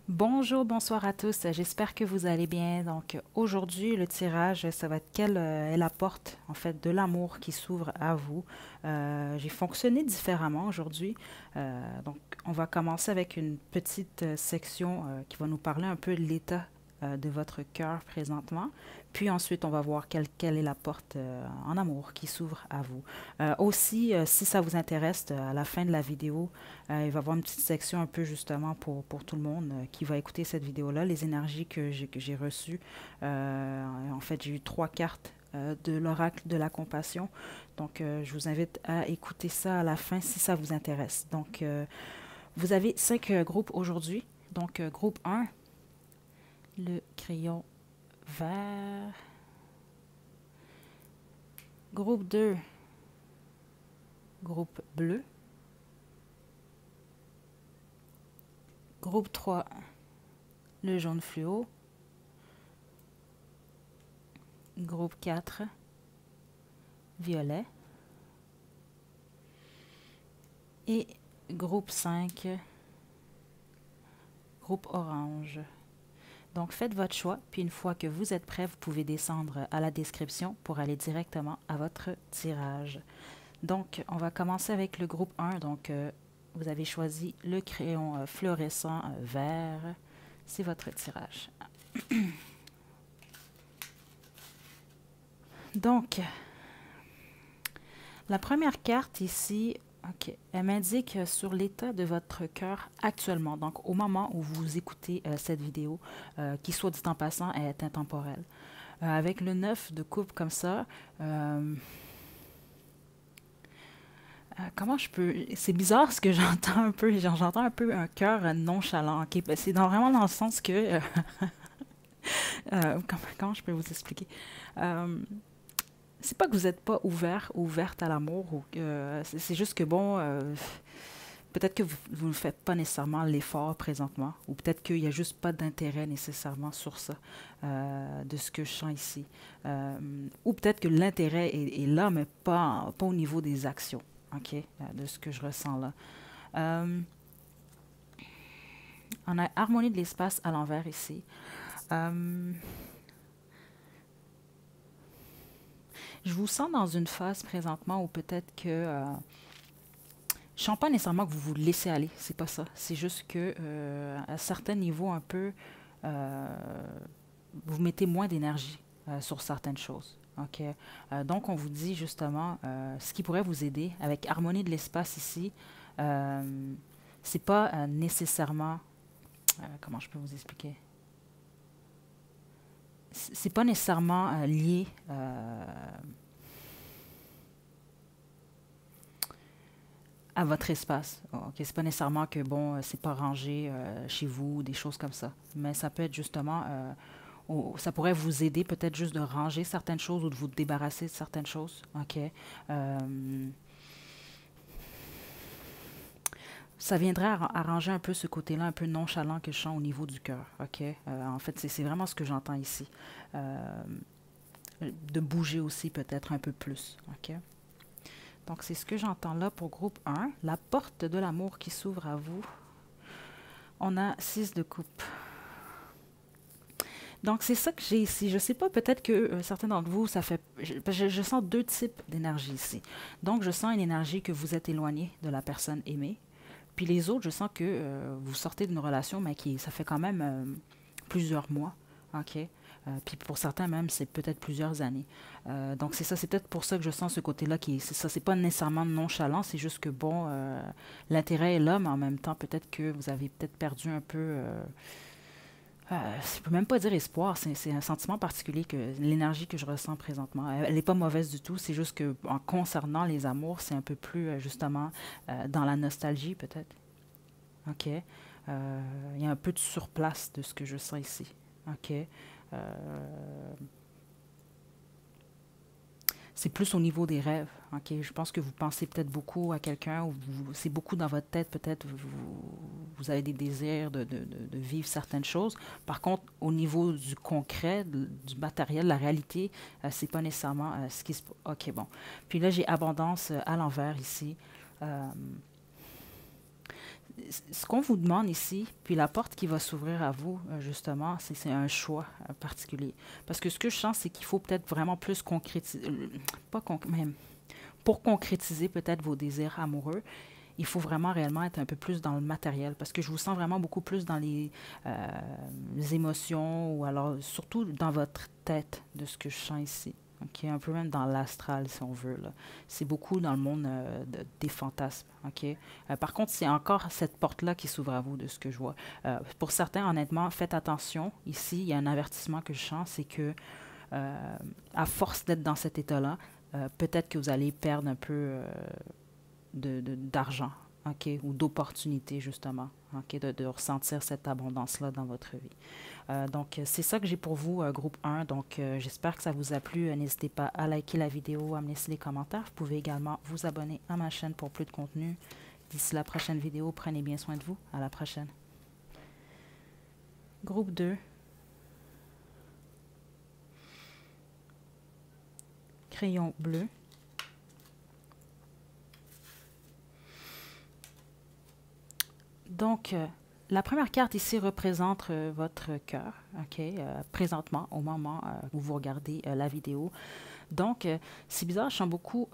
Bonjour, bonsoir à tous. J'espère que vous allez bien. Donc aujourd'hui, le tirage, ça va être quelle est la porte en fait de l'amour qui s'ouvre à vous. J'ai fonctionné différemment aujourd'hui. Donc on va commencer avec une petite section qui va nous parler un peu de l'état de votre cœur présentement. Puis ensuite, on va voir quelle est la porte en amour qui s'ouvre à vous. Aussi, si ça vous intéresse, à la fin de la vidéo, il va y avoir une petite section un peu justement pour tout le monde qui va écouter cette vidéo-là, les énergies que j'ai reçues. En fait, j'ai eu 3 cartes de l'oracle de la compassion. Donc, je vous invite à écouter ça à la fin si ça vous intéresse. Donc, vous avez 5 groupes aujourd'hui. Donc, groupe 1, le crayon vert. Groupe 2, groupe bleu. Groupe 3, le jaune fluo. Groupe 4, violet. Et groupe 5, groupe orange. Donc faites votre choix, puis une fois que vous êtes prêt, vous pouvez descendre à la description pour aller directement à votre tirage. Donc on va commencer avec le groupe 1. Donc vous avez choisi le crayon fluorescent vert. C'est votre tirage. Donc, la première carte ici, ok, elle m'indique sur l'état de votre cœur actuellement. Donc, au moment où vous écoutez cette vidéo, qui soit dit en passant, est intemporelle. Avec le 9 de coupe comme ça, comment je peux... C'est bizarre ce que j'entends un peu. J'entends un peu un cœur nonchalant. Okay? C'est vraiment dans le sens que... comment je peux vous expliquer? C'est pas que vous n'êtes pas ouvert ou ouverte à l'amour. C'est juste que, bon, peut-être que vous ne faites pas nécessairement l'effort présentement. Ou peut-être qu'il n'y a juste pas d'intérêt nécessairement sur ça, de ce que je sens ici. Ou peut-être que l'intérêt est là, mais pas au niveau des actions. OK? De ce que je ressens là. On a harmonie de l'espace à l'envers ici. Je vous sens dans une phase présentement où peut-être que je sens pas nécessairement que vous vous laissez aller, c'est pas ça. C'est juste que à certains niveaux un peu, euh, vous mettez moins d'énergie sur certaines choses. Ok. Donc on vous dit justement ce qui pourrait vous aider avec harmonie de l'espace ici. C'est pas nécessairement, comment je peux vous expliquer. C'est pas nécessairement lié à votre espace. Ok, c'est pas nécessairement que bon, c'est pas rangé chez vous, des choses comme ça. Mais ça peut être justement, ça pourrait vous aider peut-être juste de ranger certaines choses ou de vous débarrasser de certaines choses. Ok. Ça viendrait arranger un peu ce côté-là, un peu nonchalant que je sens au niveau du cœur. Ok. En fait, c'est vraiment ce que j'entends ici. De bouger aussi peut-être un peu plus. Ok. Donc, c'est ce que j'entends là pour groupe 1. La porte de l'amour qui s'ouvre à vous. On a 6 de coupe. Donc, c'est ça que j'ai ici. Je ne sais pas, peut-être que certains d'entre vous, ça fait... Je sens 2 types d'énergie ici. Donc, je sens une énergie que vous êtes éloigné de la personne aimée. Puis les autres, je sens que vous sortez d'une relation, mais ça fait quand même plusieurs mois. OK? Puis pour certains même, c'est peut-être plusieurs années. Donc c'est ça, c'est peut-être pour ça que je sens ce côté-là qui est, c'est ça, c'est pas nécessairement nonchalant, c'est juste que bon, l'intérêt est là, mais en même temps, peut-être que vous avez peut-être perdu un peu, je peux même pas dire espoir, c'est un sentiment particulier que l'énergie que je ressens présentement, elle n'est pas mauvaise du tout, c'est juste que en concernant les amours, c'est un peu plus justement dans la nostalgie peut-être. OK? Il y a un peu de surplace de ce que je sens ici. OK? C'est plus au niveau des rêves. Ok, je pense que vous pensez peut-être beaucoup à quelqu'un, ou c'est beaucoup dans votre tête, peut-être vous avez des désirs de vivre certaines choses. Par contre, au niveau du concret, du matériel, la réalité, c'est pas nécessairement ce qui se... Ok, bon. Puis là, j'ai abondance à l'envers ici. Euh, ce qu'on vous demande ici, puis la porte qui va s'ouvrir à vous, justement, c'est un choix particulier. Parce que ce que je sens, c'est qu'il faut peut-être vraiment plus concrétiser, pas mais pour concrétiser peut-être vos désirs amoureux, il faut vraiment réellement être un peu plus dans le matériel. Parce que je vous sens vraiment beaucoup plus dans les émotions, ou alors surtout dans votre tête, de ce que je sens ici. OK, un peu même dans l'astral, si on veut, là. C'est beaucoup dans le monde des fantasmes. OK? Par contre, c'est encore cette porte-là qui s'ouvre à vous, de ce que je vois. Pour certains, honnêtement, faites attention. Ici, il y a un avertissement que je sens, c'est que à force d'être dans cet état-là, peut-être que vous allez perdre un peu d'argent, OK? Ou d'opportunités, justement, OK? De ressentir cette abondance-là dans votre vie. Donc, c'est ça que j'ai pour vous, groupe 1. Donc, j'espère que ça vous a plu. N'hésitez pas à liker la vidéo, à me laisser des commentaires. Vous pouvez également vous abonner à ma chaîne pour plus de contenu. D'ici la prochaine vidéo, prenez bien soin de vous. À la prochaine. Groupe 2. Crayon bleu. Donc, la première carte ici représente votre cœur, OK, présentement, au moment où vous regardez la vidéo. Donc, c'est bizarre, je sens beaucoup...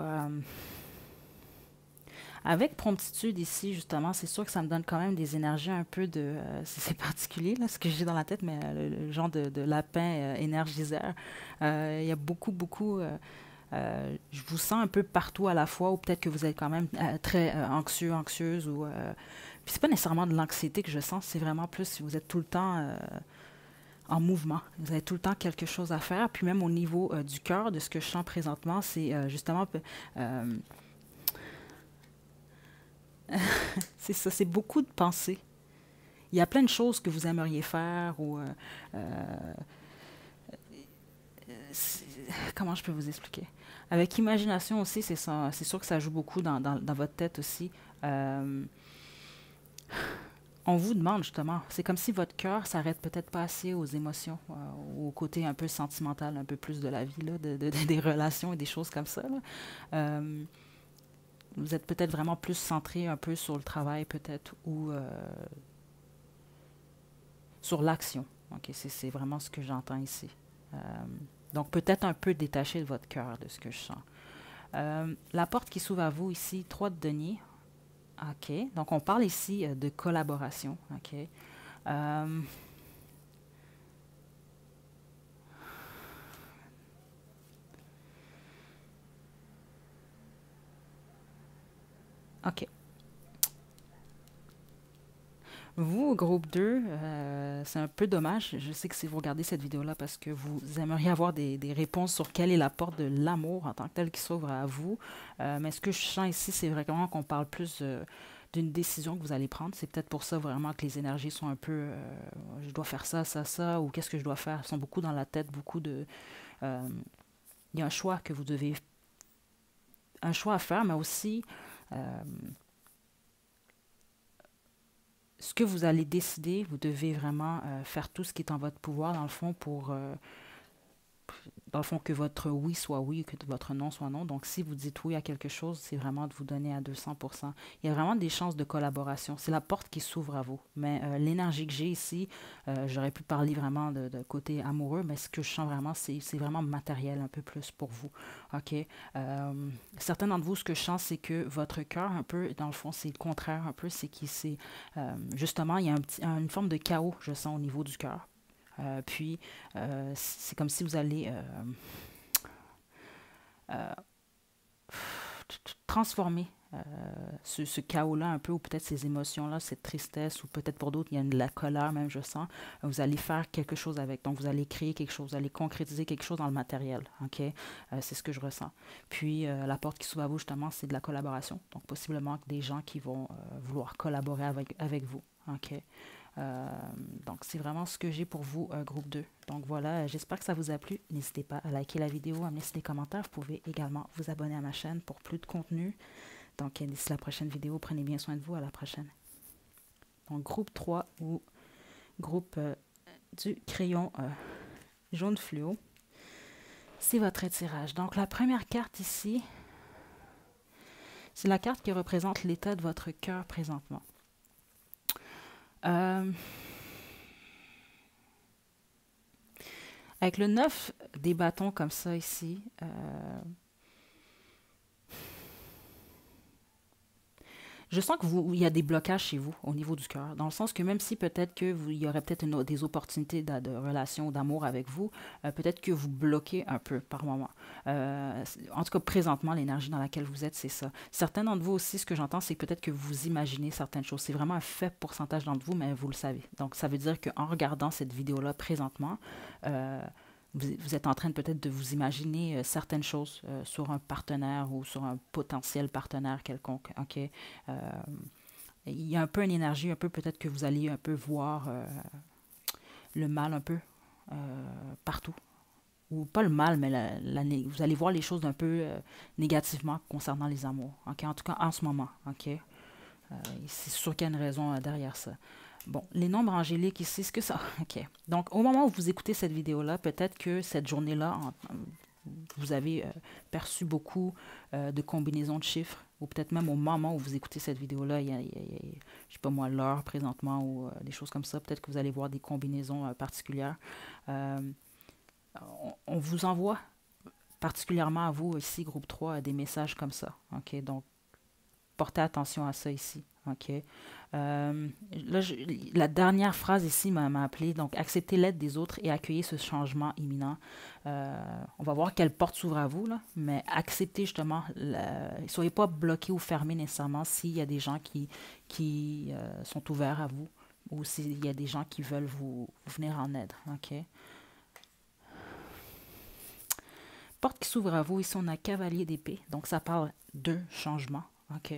avec promptitude ici, justement, c'est sûr que ça me donne quand même des énergies un peu de... c'est particulier, là, ce que j'ai dans la tête, mais le genre de lapin énergiseur. Il y a beaucoup... je vous sens un peu partout à la fois, ou peut-être que vous êtes quand même très anxieux, anxieuse, ou... puis c'est pas nécessairement de l'anxiété que je sens, c'est vraiment plus si vous êtes tout le temps en mouvement. Vous avez tout le temps quelque chose à faire. Puis même au niveau du cœur, de ce que je sens présentement, c'est justement... c'est ça, c'est beaucoup de pensées. Il y a plein de choses que vous aimeriez faire, ou... comment je peux vous expliquer? Avec imagination aussi, c'est ça, c'est sûr que ça joue beaucoup dans votre tête aussi. On vous demande justement, c'est comme si votre cœur s'arrête peut-être pas assez aux émotions, au côté un peu sentimental, un peu plus de la vie, là, des relations et des choses comme ça, là. Vous êtes peut-être vraiment plus centré un peu sur le travail, peut-être, ou sur l'action. Okay, c'est vraiment ce que j'entends ici. Donc, peut-être un peu détaché de votre cœur, de ce que je sens. La porte qui s'ouvre à vous ici, 3 de denier. OK. Donc, on parle ici de collaboration. OK. OK. Vous, groupe 2, c'est un peu dommage. Je sais que si vous regardez cette vidéo-là parce que vous aimeriez avoir des réponses sur quelle est la porte de l'amour en tant que telle qui s'ouvre à vous. Mais ce que je sens ici, c'est vraiment qu'on parle plus d'une décision que vous allez prendre. C'est peut-être pour ça vraiment que les énergies sont un peu je dois faire ça, ça, ça, ou qu'est-ce que je dois faire. Elles sont beaucoup dans la tête, beaucoup de... il y a un choix que vous devez... Un choix à faire, mais aussi... ce que vous allez décider, vous devez vraiment faire tout ce qui est en votre pouvoir, dans le fond, pour, dans le fond, que votre oui soit oui, que votre non soit non. Donc, si vous dites oui à quelque chose, c'est vraiment de vous donner à 200%. Il y a vraiment des chances de collaboration. C'est la porte qui s'ouvre à vous. Mais l'énergie que j'ai ici, j'aurais pu parler vraiment de côté amoureux, mais ce que je sens vraiment, c'est vraiment matériel un peu plus pour vous. OK? Certains d'entre vous, ce que je sens, c'est que votre cœur, un peu, dans le fond, c'est le contraire un peu, c'est qu'il c'est justement, il y a une forme de chaos, je sens, au niveau du cœur. Puis, c'est comme si vous allez transformer ce chaos-là un peu, ou peut-être ces émotions-là, cette tristesse, ou peut-être pour d'autres, il y a de la colère même, je sens. Vous allez faire quelque chose avec. Donc, vous allez créer quelque chose, vous allez concrétiser quelque chose dans le matériel. OK? C'est ce que je ressens. Puis, la porte qui s'ouvre à vous, justement, c'est de la collaboration. Donc, possiblement des gens qui vont vouloir collaborer avec vous. OK? Donc, c'est vraiment ce que j'ai pour vous, groupe 2. Donc, voilà, j'espère que ça vous a plu. N'hésitez pas à liker la vidéo, à me laisser des commentaires. Vous pouvez également vous abonner à ma chaîne pour plus de contenu. Donc, d'ici la prochaine vidéo, prenez bien soin de vous. À la prochaine. Donc, groupe 3 ou groupe du crayon jaune fluo. C'est votre tirage. Donc, la première carte ici, c'est la carte qui représente l'état de votre cœur présentement. Euh, avec le 9 des bâtons comme ça ici, je sens que il y a des blocages chez vous au niveau du cœur, dans le sens que même si peut-être que il y aurait peut-être des opportunités de relation, d'amour avec vous, peut-être que vous bloquez un peu par moment. En tout cas, présentement, l'énergie dans laquelle vous êtes, c'est ça. Certains d'entre vous aussi, ce que j'entends, c'est peut-être que vous imaginez certaines choses. C'est vraiment un faible pourcentage d'entre vous, mais vous le savez. Donc, ça veut dire qu'en regardant cette vidéo-là présentement, euh, vous êtes en train peut-être de vous imaginer certaines choses sur un partenaire ou sur un potentiel partenaire quelconque. OK? Il y a un peu une énergie, un peu peut-être que vous allez un peu voir le mal un peu partout. Ou pas le mal, mais vous allez voir les choses un peu négativement concernant les amours. OK? En tout cas, en ce moment. OK? C'est sûr qu'il y a une raison derrière ça. Bon, les nombres angéliques ici, c'est ce que ça... OK. Donc, au moment où vous écoutez cette vidéo-là, peut-être que cette journée-là, vous avez perçu beaucoup de combinaisons de chiffres, ou peut-être même au moment où vous écoutez cette vidéo-là, je sais pas moi, l'heure présentement, ou des choses comme ça, peut-être que vous allez voir des combinaisons particulières. Euh, on vous envoie particulièrement à vous, ici, groupe 3, des messages comme ça. OK? Donc, portez attention à ça ici. OK? Là, la dernière phrase ici m'a appelé. Donc, acceptez l'aide des autres et accueillez ce changement imminent. On va voir quelle porte s'ouvre à vous, là, mais acceptez justement. Ne soyez pas bloqués ou fermés nécessairement s'il y a des gens qui sont ouverts à vous ou s'il y a des gens qui veulent vous venir en aide. OK? Porte qui s'ouvre à vous, ici on a cavalier d'épée. Donc, ça parle de changement. OK?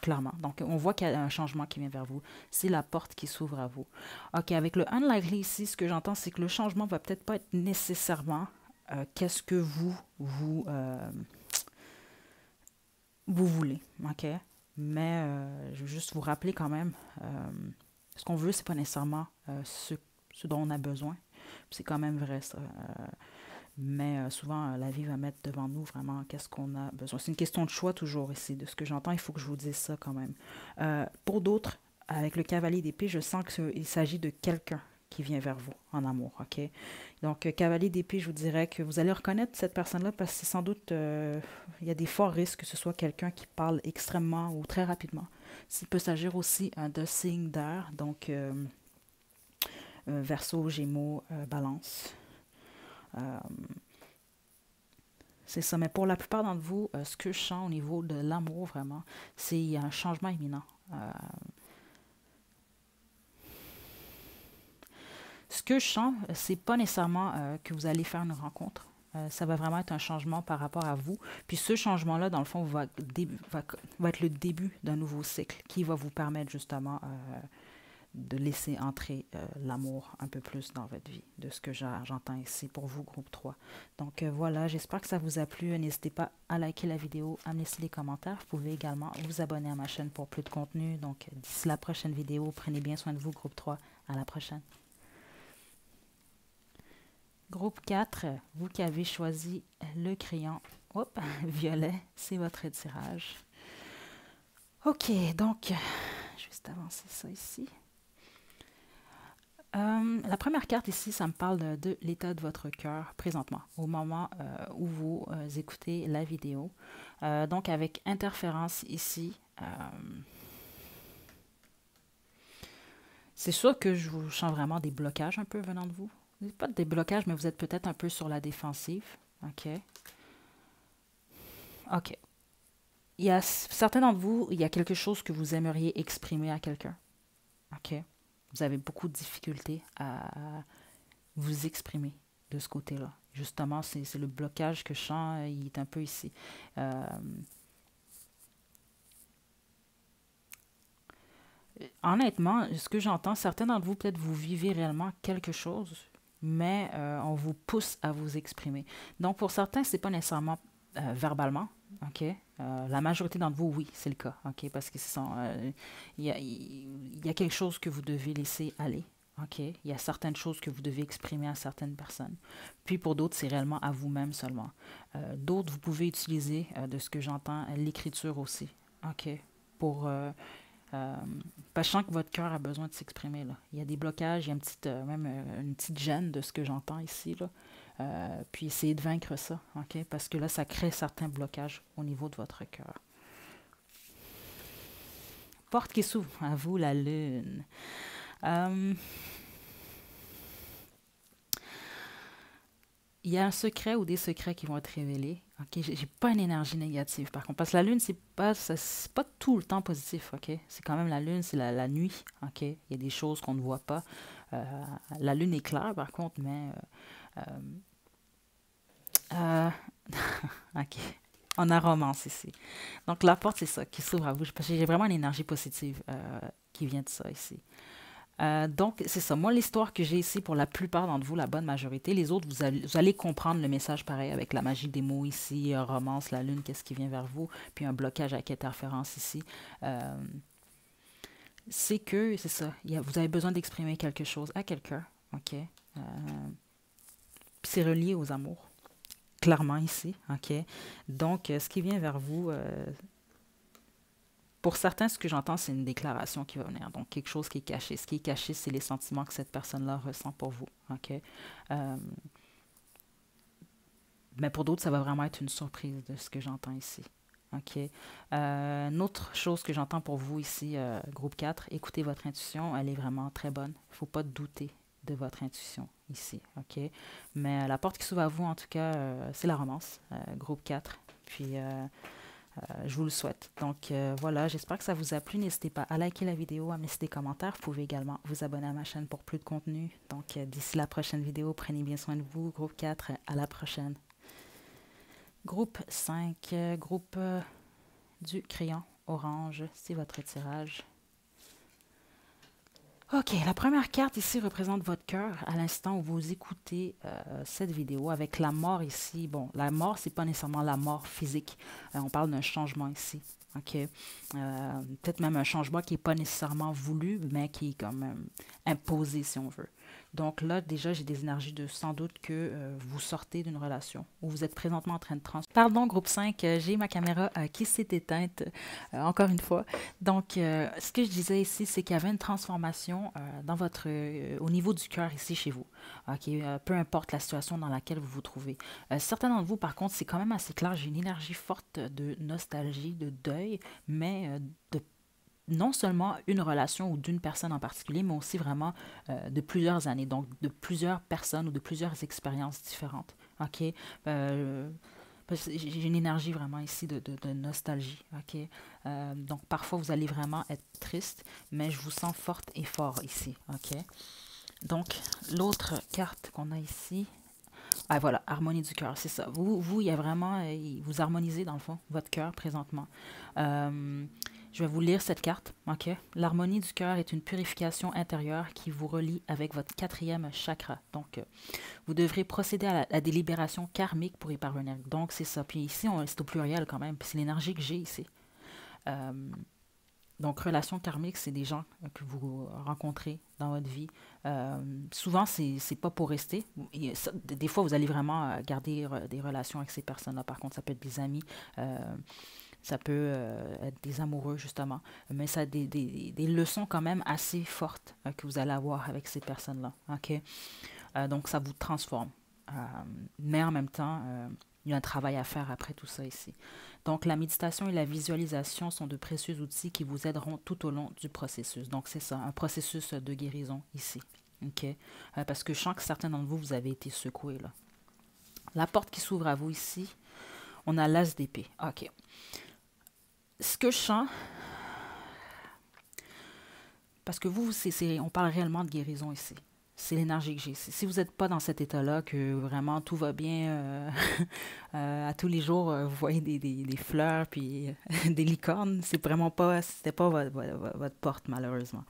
Clairement. Donc, on voit qu'il y a un changement qui vient vers vous. C'est la porte qui s'ouvre à vous. OK, avec le unlikely ici, ce que j'entends, c'est que le changement va peut-être pas être nécessairement qu'est-ce que vous voulez. OK? Mais je veux juste vous rappeler quand même, ce qu'on veut, c'est pas nécessairement ce dont on a besoin. C'est quand même vrai, ça. Mais souvent, la vie va mettre devant nous vraiment qu'est-ce qu'on a besoin. C'est une question de choix toujours ici. De ce que j'entends, il faut que je vous dise ça quand même. Pour d'autres, avec le cavalier d'épée, je sens qu'il s'agit de quelqu'un qui vient vers vous en amour. OK? Donc, cavalier d'épée, je vous dirais que vous allez reconnaître cette personne-là parce que c'est sans doute, il y a des forts risques que ce soit quelqu'un qui parle extrêmement ou très rapidement. Il peut s'agir aussi de signes d'air, donc Verseau, Gémeaux, Balance. C'est ça, mais pour la plupart d'entre vous, ce que je sens au niveau de l'amour, vraiment, c'est un changement imminent. Ce que je sens, c'est pas nécessairement que vous allez faire une rencontre. Ça va vraiment être un changement par rapport à vous. Puis ce changement-là, dans le fond, va être le début d'un nouveau cycle qui va vous permettre justement de laisser entrer l'amour un peu plus dans votre vie, de ce que j'entends ici pour vous, groupe 3. Donc voilà, j'espère que ça vous a plu. N'hésitez pas à liker la vidéo, à me laisser des commentaires. Vous pouvez également vous abonner à ma chaîne pour plus de contenu. Donc d'ici la prochaine vidéo, prenez bien soin de vous, groupe 3. À la prochaine. Groupe 4, vous qui avez choisi le crayon violet, c'est votre tirage. OK, donc, je vais juste avancer ça ici. La première carte ici, ça me parle de l'état de votre cœur présentement, au moment où vous écoutez la vidéo. Donc, avec interférence ici, c'est sûr que je vous sens vraiment des blocages un peu venant de vous. Pas des blocages, mais vous êtes peut-être un peu sur la défensive. OK. OK. Il y a certains d'entre vous, il y a quelque chose que vous aimeriez exprimer à quelqu'un. OK. Vous avez beaucoup de difficultés à vous exprimer de ce côté-là. Justement, c'est le blocage que je sens, il est un peu ici. Honnêtement, ce que j'entends, certains d'entre vous, peut-être vous vivez réellement quelque chose, mais on vous pousse à vous exprimer. Donc, pour certains, c'est pas nécessairement verbalement, OK? La majorité d'entre vous, oui, c'est le cas, OK? Parce que il y a quelque chose que vous devez laisser aller, OK? Il y a certaines choses que vous devez exprimer à certaines personnes. Puis pour d'autres, c'est réellement à vous-même seulement. D'autres, vous pouvez utiliser, de ce que j'entends, l'écriture aussi, OK? Pour Euh, Parce que je sens que votre cœur a besoin de s'exprimer, là. Il y a des blocages, il y a même une petite gêne de ce que j'entends ici, là. Puis essayez de vaincre ça, OK? Parce que là, ça crée certains blocages au niveau de votre cœur. Porte qui s'ouvre à vous, la lune. Euh, il y a un secret ou des secrets qui vont être révélés. OK, j'ai pas une énergie négative par contre. Parce que la lune, c'est pas tout le temps positif. OK, c'est quand même la lune, c'est la nuit. OK, il y a des choses qu'on ne voit pas. La lune est claire par contre, mais. Euh, OK. On a romance ici. Donc la porte, c'est ça, qui s'ouvre à vous. Parce que j'ai vraiment une énergie positive qui vient de ça ici. Donc, c'est ça. Moi, l'histoire que j'ai ici, pour la plupart d'entre vous, la bonne majorité, les autres, vous allez comprendre le message pareil avec la magie des mots ici, romance, la lune, qu'est-ce qui vient vers vous, puis un blocage avec interférence ici. Euh, c'est que, c'est ça, vous avez besoin d'exprimer quelque chose à quelqu'un, OK? Puis c'est relié aux amours, clairement ici, OK? Donc, ce qui vient vers vous, pour certains, ce que j'entends, c'est une déclaration qui va venir. Donc, quelque chose qui est caché. Ce qui est caché, c'est les sentiments que cette personne-là ressent pour vous. OK? Mais pour d'autres, ça va vraiment être une surprise de ce que j'entends ici. OK? Une autre chose que j'entends pour vous ici, groupe 4, écoutez votre intuition. Elle est vraiment très bonne. Il ne faut pas douter de votre intuition ici. OK? Mais la porte qui s'ouvre à vous, en tout cas, c'est la romance, groupe 4. Puis, je vous le souhaite. Donc voilà, j'espère que ça vous a plu. N'hésitez pas à liker la vidéo, à me laisser des commentaires. Vous pouvez également vous abonner à ma chaîne pour plus de contenu. Donc d'ici la prochaine vidéo, prenez bien soin de vous. Groupe 4, à la prochaine. Groupe 5, groupe du crayon orange, c'est votre tirage. OK, la première carte ici représente votre cœur à l'instant où vous écoutez cette vidéo avec la mort ici. Bon, la mort, c'est pas nécessairement la mort physique. On parle d'un changement ici. OK? Peut-être même un changement qui n'est pas nécessairement voulu, mais qui est quand même imposé, si on veut. Donc là, déjà, j'ai des énergies de sans doute que vous sortez d'une relation ou vous êtes présentement en train de Pardon, groupe 5, j'ai ma caméra qui s'est éteinte, encore une fois. Donc, ce que je disais ici, c'est qu'il y avait une transformation dans au niveau du cœur ici chez vous. OK? Peu importe la situation dans laquelle vous vous trouvez. Certains d'entre vous, par contre, c'est quand même assez clair, j'ai une énergie forte de nostalgie, de deuil, mais de non seulement une relation ou d'une personne en particulier, mais aussi vraiment de plusieurs années, donc de plusieurs personnes ou de plusieurs expériences différentes. OK? J'ai une énergie vraiment ici de nostalgie. OK? Donc parfois, vous allez vraiment être triste, mais je vous sens forte et fort ici. OK? Donc, l'autre carte qu'on a ici, ah voilà, harmonie du cœur, c'est ça. Il y a vraiment, vous harmonisez dans le fond, votre cœur présentement. Je vais vous lire cette carte, ok? L'harmonie du cœur est une purification intérieure qui vous relie avec votre quatrième chakra. Donc, vous devrez procéder à la délibération karmique pour y parvenir. Donc, c'est ça. Puis ici, c'est au pluriel quand même. Puis c'est l'énergie que j'ai ici. Donc, relation karmique, c'est des gens que vous rencontrez dans votre vie. Souvent, c'est pas pour rester. Des fois, vous allez vraiment garder des relations avec ces personnes-là. Par contre, ça peut être des amis, ça peut être des amoureux, justement. Mais ça a des leçons quand même assez fortes que vous allez avoir avec ces personnes-là. OK? Donc, ça vous transforme. Mais en même temps, il y a un travail à faire après tout ça ici. Donc, la méditation et la visualisation sont de précieux outils qui vous aideront tout au long du processus. Donc, c'est ça, un processus de guérison ici. OK? Parce que je sens que certains d'entre vous, vous avez été secoués, là. La porte qui s'ouvre à vous ici, on a l'as d'épée. OK. Ce que je sens, parce que vous, on parle réellement de guérison ici. C'est l'énergie que j'ai. Si vous n'êtes pas dans cet état-là, que vraiment tout va bien, à tous les jours, vous voyez des fleurs puis des licornes, c'était pas votre porte, malheureusement.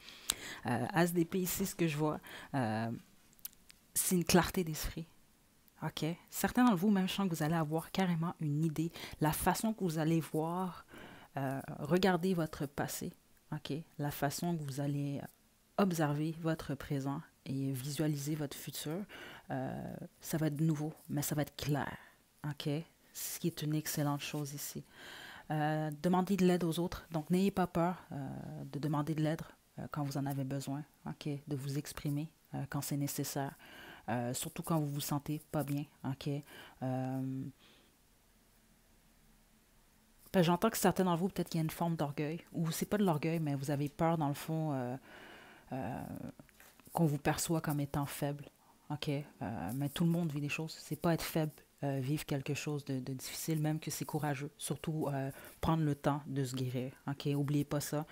As d'épée ici, ce que je vois, c'est une clarté d'esprit. OK? Certains d'entre vous, même je sens que vous allez avoir carrément une idée, la façon que vous allez voir, regarder votre passé, OK? La façon que vous allez observer votre présent et visualiser votre futur, ça va être nouveau, mais ça va être clair. OK? Ce qui est une excellente chose ici. Demandez de l'aide aux autres. Donc, n'ayez pas peur de demander de l'aide quand vous en avez besoin, ok? De vous exprimer quand c'est nécessaire. Surtout quand vous vous sentez pas bien, ok? J'entends que certains d'entre vous, peut-être qu'il y a une forme d'orgueil, ou c'est pas de l'orgueil, mais vous avez peur, dans le fond, qu'on vous perçoit comme étant faible. OK? Mais tout le monde vit des choses. C'est pas être faible, vivre quelque chose de difficile, même que c'est courageux. Surtout prendre le temps de se guérir. OK? Oubliez pas ça.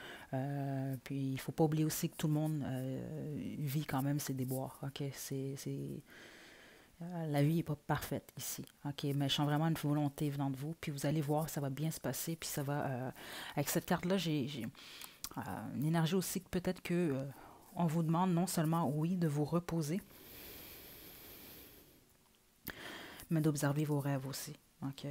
Puis il faut pas oublier aussi que tout le monde vit quand même ses déboires. OK? La vie n'est pas parfaite ici. OK? Mais je sens vraiment une volonté venant de vous. Puis vous allez voir, ça va bien se passer. Puis ça va. Avec cette carte-là, j'ai une énergie aussi que peut-être que. On vous demande non seulement, oui, de vous reposer, mais d'observer vos rêves aussi. OK?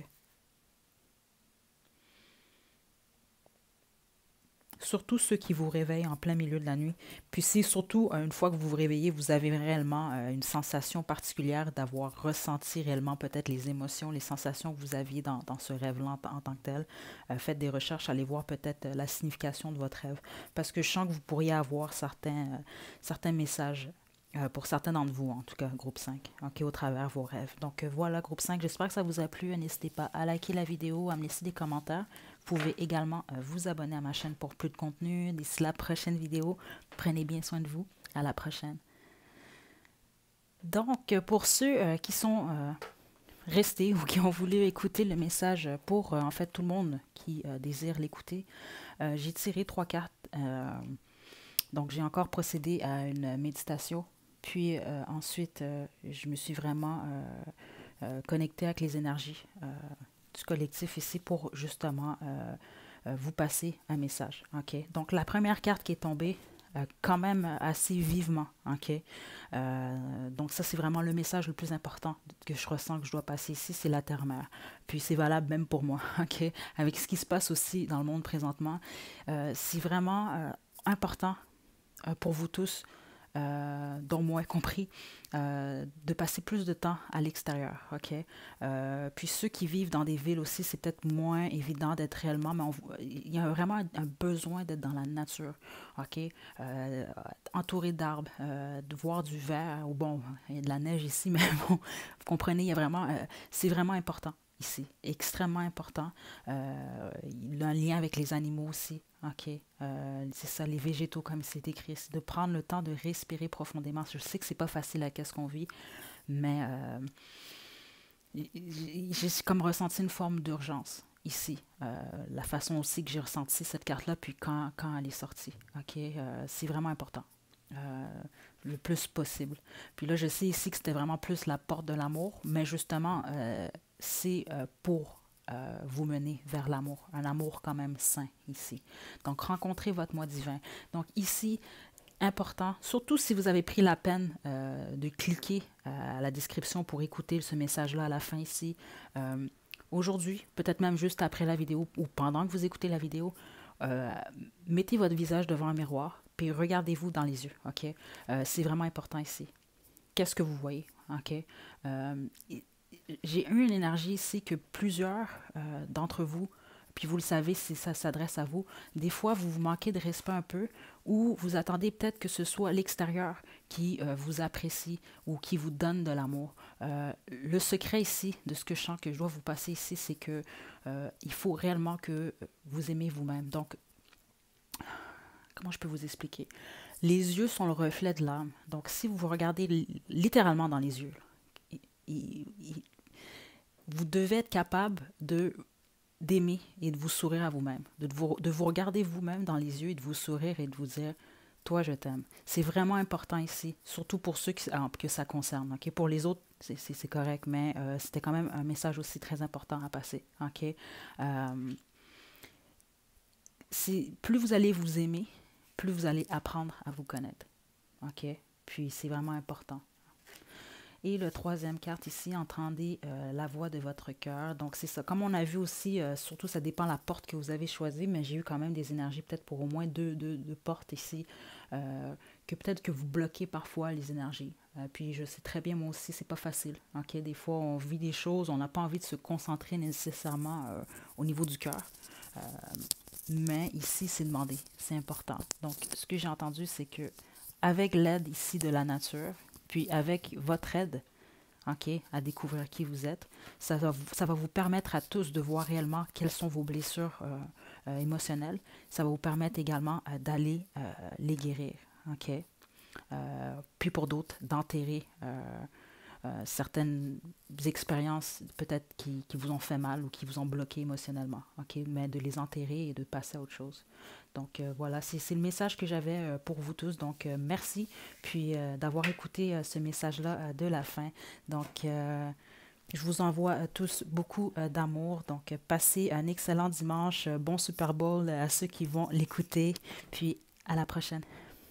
Surtout ceux qui vous réveillent en plein milieu de la nuit. Puis si surtout, une fois que vous vous réveillez, vous avez réellement une sensation particulière d'avoir ressenti réellement peut-être les émotions, les sensations que vous aviez dans ce rêve-là en tant que tel, faites des recherches, allez voir peut-être la signification de votre rêve. Parce que je sens que vous pourriez avoir certains messages pour certains d'entre vous, en tout cas, groupe 5, OK, au travers vos rêves. Donc voilà, groupe 5, j'espère que ça vous a plu. N'hésitez pas à liker la vidéo, à me laisser des commentaires. Vous pouvez également vous abonner à ma chaîne pour plus de contenu. D'ici la prochaine vidéo, prenez bien soin de vous. À la prochaine. Donc, pour ceux qui sont restés ou qui ont voulu écouter le message pour, en fait, tout le monde qui désire l'écouter, j'ai tiré 3 cartes. Donc, j'ai encore procédé à une méditation. Puis ensuite, je me suis vraiment connectée avec les énergies du collectif ici pour justement vous passer un message. OK? Donc, la première carte qui est tombée, quand même assez vivement. OK? Donc, ça, c'est vraiment le message le plus important que je ressens que je dois passer ici, c'est la terre-mère. Puis, c'est valable même pour moi. OK? Avec ce qui se passe aussi dans le monde présentement, c'est vraiment important pour vous tous, dont moi compris, de passer plus de temps à l'extérieur, OK? Puis ceux qui vivent dans des villes aussi, c'est peut-être moins évident d'être réellement, mais il y a vraiment un besoin d'être dans la nature, OK? Entouré d'arbres, de voir du vert, ou bon, il y a de la neige ici, mais bon, vous comprenez, il y a vraiment, c'est vraiment important ici, extrêmement important. Il y a un lien avec les animaux aussi, OK? C'est ça, les végétaux, comme c'est écrit, c'est de prendre le temps de respirer profondément. Je sais que c'est pas facile à qu'est-ce qu'on vit, mais j'ai comme ressenti une forme d'urgence ici. La façon aussi que j'ai ressenti cette carte-là, puis quand elle est sortie, OK? C'est vraiment important. Le plus possible. Puis là, je sais ici que c'était vraiment plus la porte de l'amour, mais justement, c'est pour vous mener vers l'amour, un amour quand même sain ici. Donc, rencontrez votre moi divin. Donc, ici, important, surtout si vous avez pris la peine de cliquer à la description pour écouter ce message-là à la fin ici. Aujourd'hui, peut-être même juste après la vidéo ou pendant que vous écoutez la vidéo, mettez votre visage devant un miroir, puis regardez-vous dans les yeux, OK? C'est vraiment important ici. Qu'est-ce que vous voyez, OK? J'ai eu une énergie ici que plusieurs d'entre vous, puis vous le savez si ça s'adresse à vous, des fois vous vous manquez de respect un peu ou vous attendez peut-être que ce soit l'extérieur qui vous apprécie ou qui vous donne de l'amour. Le secret ici, de ce que je sens que je dois vous passer ici, c'est que il faut réellement que vous aimez vous-même. Donc, comment je peux vous expliquer? Les yeux sont le reflet de l'âme. Donc, si vous vous regardez littéralement dans les yeux, vous devez être capable d'aimer et de vous sourire à vous-même, de vous regarder vous-même dans les yeux et de vous sourire et de vous dire « Toi, je t'aime ». C'est vraiment important ici, surtout pour ceux que ça concerne. Okay? Pour les autres, c'est correct, mais c'était quand même un message aussi très important à passer. Okay? Plus vous allez vous aimer, plus vous allez apprendre à vous connaître. OK? Puis c'est vraiment important. Et le troisième carte ici, entendez la voix de votre cœur. Donc c'est ça. Comme on a vu aussi, surtout ça dépend de la porte que vous avez choisie, mais j'ai eu quand même des énergies peut-être pour au moins deux portes ici. que peut-être que vous bloquez parfois les énergies. Puis je sais très bien, moi aussi, c'est pas facile. Ok, des fois, on vit des choses, on n'a pas envie de se concentrer nécessairement au niveau du cœur. Euh, mais ici, c'est demandé, c'est important. Donc, ce que j'ai entendu, c'est que avec l'aide ici de la nature, puis avec votre aide, ok, à découvrir qui vous êtes, ça va vous permettre à tous de voir réellement quelles sont vos blessures émotionnelles. Ça va vous permettre également d'aller les guérir, ok. Puis pour d'autres, d'enterrer certaines expériences peut-être qui vous ont fait mal ou qui vous ont bloqué émotionnellement, ok, mais de les enterrer et de passer à autre chose. Donc voilà, c'est le message que j'avais pour vous tous. Donc merci, puis d'avoir écouté ce message-là de la fin. Donc je vous envoie tous beaucoup d'amour. Donc passez un excellent dimanche, bon Super Bowl à ceux qui vont l'écouter, puis à la prochaine.